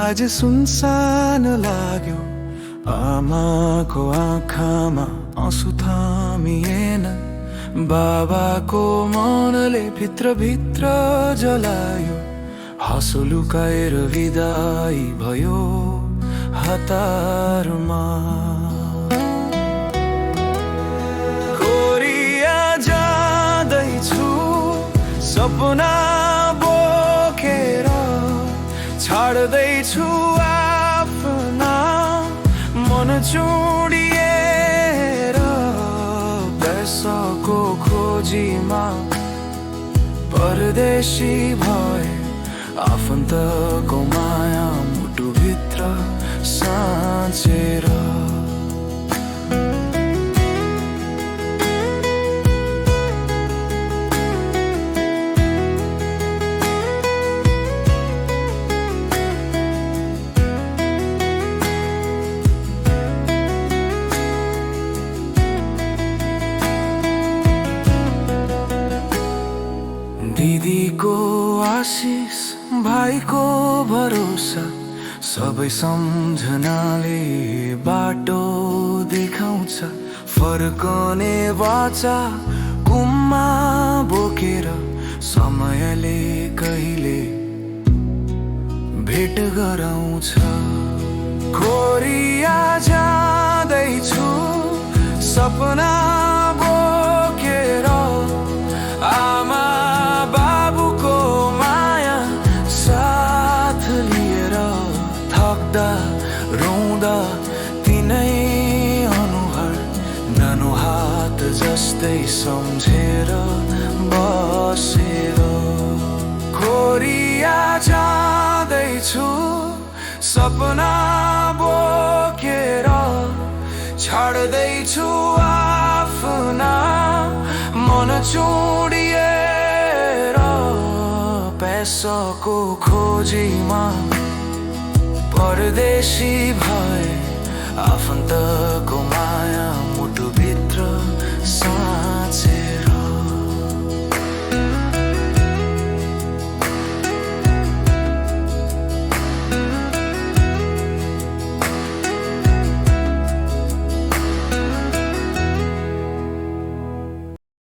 आज सुनसान लाग्यो, आमाको आँखामा आँसु थामिएन। बाबाको मनले भित्र जलायो, हाँसो लुकाएर विदाई भयो हतारमा। कोरिया जाँदैछु सपना बोकेर, छाड्दैछु आफ्ना मन चुडिएर। पैसाको खोजीमा परदेशी भए, आफन्तको माया मुटुभित्र साँचेर। दिदीको आशिष, भाइको भरोसा, सबै सम्झनाले बाटो देखाउँछ। फर्कने बाचा कुममा बोकेर, समयले कहिले भेट गराउँछ। कोरिया जाँदैछु सपना बोकेर, आमा बाबुको माया साथ लिएर। थक्दा रुँदा तिनै अनुहार, नानो हात जस्तै सम्झेर बसेर। कोरिया जाँदैछु सपना बोकेर, छाड्दैछु आफ्ना मन चुडिएर। पैसाको खोजीमा परदेशी भए, आफन्तको